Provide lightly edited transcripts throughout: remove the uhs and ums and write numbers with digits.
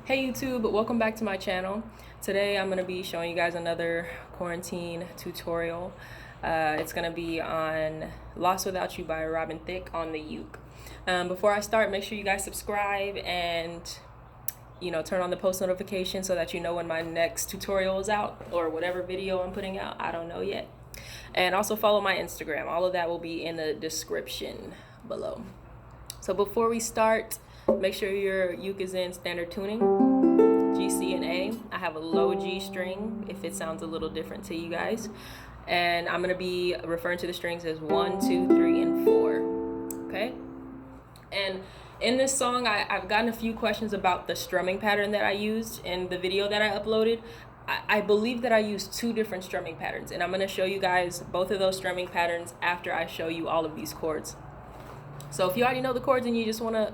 Hey YouTube, welcome back to my channel. Today I'm going to be showing you guys another quarantine tutorial. It's going to be on Lost Without You by Robin Thicke on the uke. Before I start, make sure you guys subscribe and turn on the post notification so that you know when my next tutorial is out or whatever video I'm putting out. I don't know yet. And also follow my Instagram. All of that will be in the description below. So before we start, make sure your uke is in standard tuning, G, C, and A. I have a low G string if it sounds a little different to you guys. And I'm going to be referring to the strings as 1, 2, 3, and 4. Okay? And in this song, I've gotten a few questions about the strumming pattern that I used in the video that I uploaded. I believe that I used 2 different strumming patterns, and I'm going to show you guys both of those strumming patterns after I show you all of these chords. So if you already know the chords and you just want to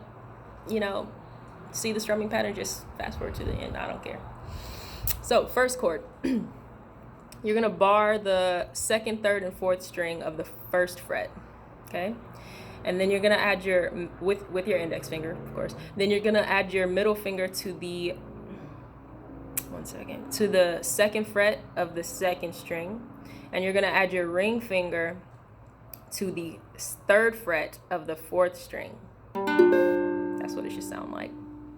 see the strumming pattern, just fast forward to the end. I don't care. So first chord, you're gonna bar the 2nd, 3rd, and 4th string of the 1st fret, okay? And then you're gonna add your with your index finger, of course. Then you're gonna add your middle finger to the to the 2nd fret of the 2nd string, and you're gonna add your ring finger to the 3rd fret of the 4th string. That's what it should sound like.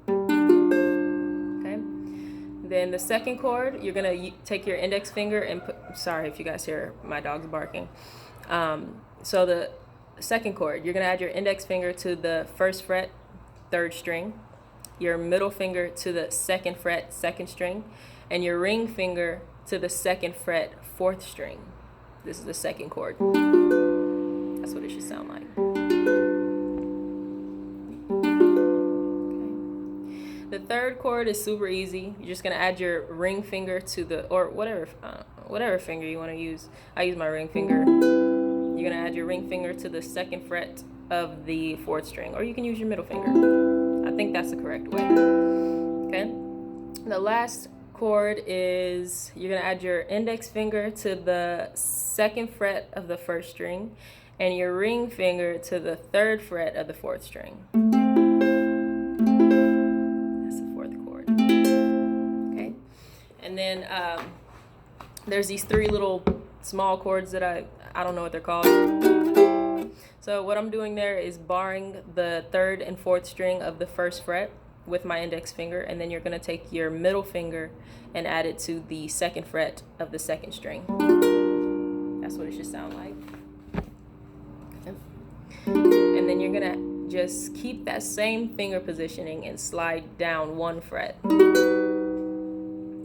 Okay. Then the 2nd chord, you're gonna take your index finger and put. Sorry if you guys hear my dogs barking. So the 2nd chord, you're gonna add your index finger to the 1st fret, 3rd string, your middle finger to the 2nd fret, 2nd string, and your ring finger to the 2nd fret, 4th string. This is the 2nd chord. That's what it should sound like. The 3rd chord is super easy. You're just gonna add your ring finger to the, or whatever finger you want to use. I use my ring finger. You're gonna add your ring finger to the 2nd fret of the 4th string, or you can use your middle finger. I think that's the correct way. Okay. The last chord is you're gonna add your index finger to the 2nd fret of the 1st string, and your ring finger to the 3rd fret of the 4th string. And then there's these 3 little small chords that I don't know what they're called. So what I'm doing there is barring the 3rd and 4th string of the 1st fret with my index finger, and then you're going to take your middle finger and add it to the 2nd fret of the 2nd string. That's what it should sound like. Okay. And then you're going to just keep that same finger positioning and slide down 1 fret.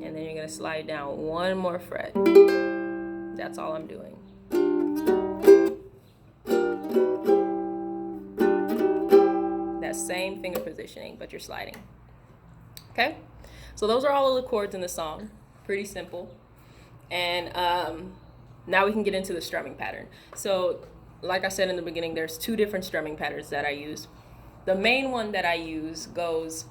And then you're going to slide down 1 more fret. That's all I'm doing. That same finger positioning, but you're sliding. Okay? So those are all of the chords in the song. Pretty simple. And now we can get into the strumming pattern. So like I said in the beginning, there's 2 different strumming patterns that I use. The main one that I use goes,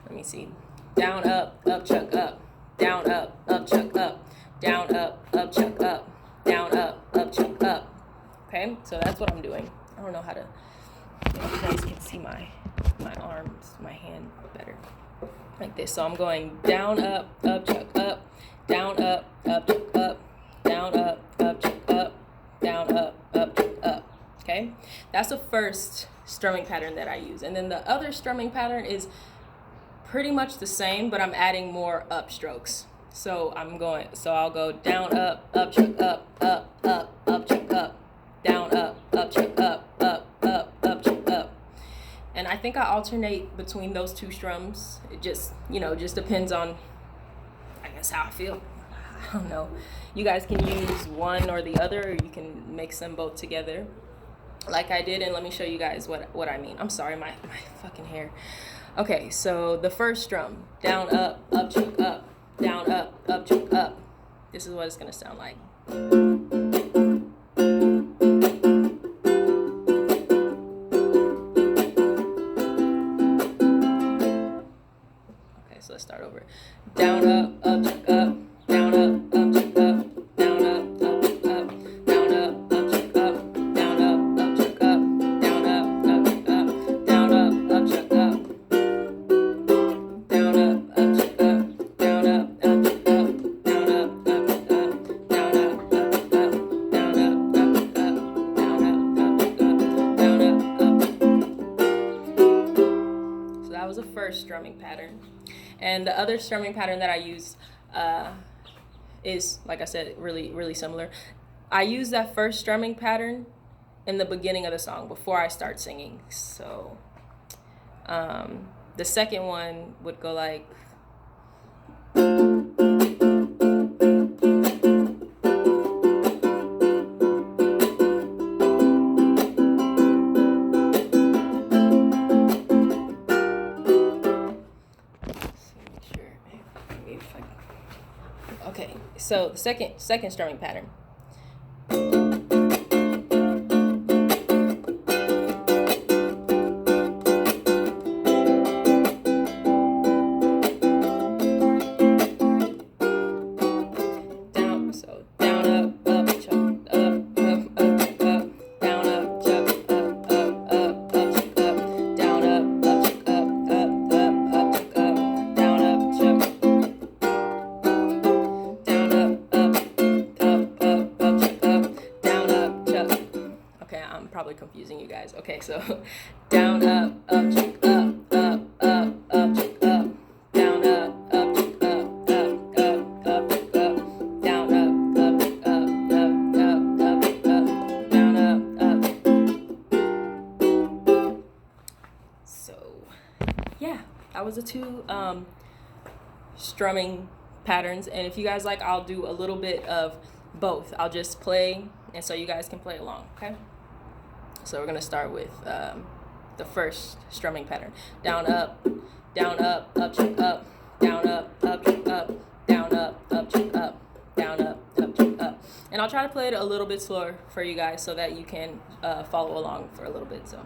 let me see, down, up, chuck, up. Down, up, chuck, up. Down, up, chuck, up. Down, up, chuck, up. Okay, so that's what I'm doing. I don't know how to, you guys can see my arms, my hand better. Like this. So I'm going down, up, chuck, up. Down, up, chuck, up. Down, up, chuck, up. Down, up, chuck, up. Okay, that's the first strumming pattern that I use. And then the other strumming pattern is pretty much the same, but I'm adding more up strokes. So I'll go down, up, chuck, up, chuck, up, down, up, chuck, up, chuck, up. And I think I alternate between those 2 strums. It just depends on, I guess, how I feel. I don't know. You guys can use one or the other, or you can mix them both together like I did, and let me show you guys what I mean. I'm sorry, my fucking hair. Okay, so the first strum, down, up, chuck, up, down, up, chuck, up. This is what it's gonna sound like. Okay, so let's start over. Down, up, chuck, up, down, up, chuck, up, down, up, chuck, up, down, up, chuck, up, down, up, chuck, up, down, up, chuck, up, down, up, chuck, up. Down, up, first strumming pattern. And the other strumming pattern that I use is, like I said, really similar. I use that first strumming pattern in the beginning of the song before I start singing. So the second one would go like, okay, so the second strumming pattern. Confusing you guys. Okay, so down, up, chuck, up, up, chuck, up, down, up, chuck, up, up, chuck, up, down, up, down, up. So, yeah, that was the two strumming patterns, and if you guys like, I'll do a little bit of both. I'll just play, and so you guys can play along, okay? So we're going to start with the first strumming pattern. Down, up, chuck, up, down, up, chuck, up, down, up, chuck, up, down, up, chuck, up. And I'll try to play it a little bit slower for you guys so that you can follow along for a little bit. So.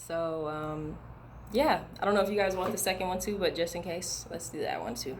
So, yeah, I don't know if you guys want the second one too, but just in case, let's do that one too.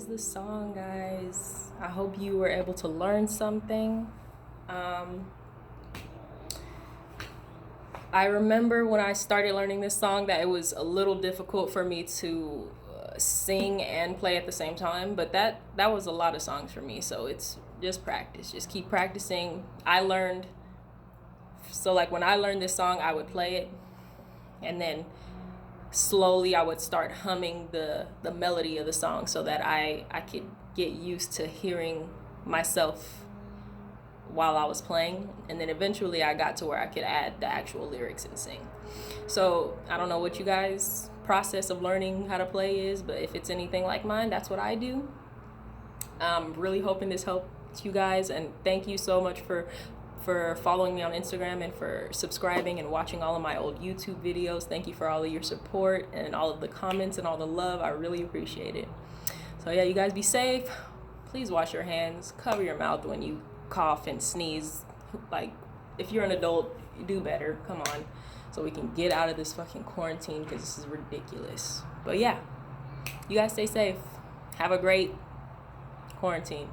The song, guys. I hope you were able to learn something. I remember when I started learning this song that it was a little difficult for me to sing and play at the same time, but that was a lot of songs for me, so it's just practice. Just keep practicing. So like when I learned this song, I would play it, and then slowly I would start humming the melody of the song so that I could get used to hearing myself while I was playing, and then eventually I got to where I could add the actual lyrics and sing. So I don't know what you guys' process of learning how to play is, but if it's anything like mine, that's what I do. I'm really hoping this helped you guys, and thank you so much for for following me on Instagram and for subscribing and watching all of my old YouTube videos. Thank you for all of your support and all of the comments and all the love. I really appreciate it. So yeah, you guys be safe. Please wash your hands. Cover your mouth when you cough and sneeze. Like, if you're an adult, you do better. Come on. So we can get out of this fucking quarantine, because this is ridiculous. But yeah, you guys stay safe. Have a great quarantine.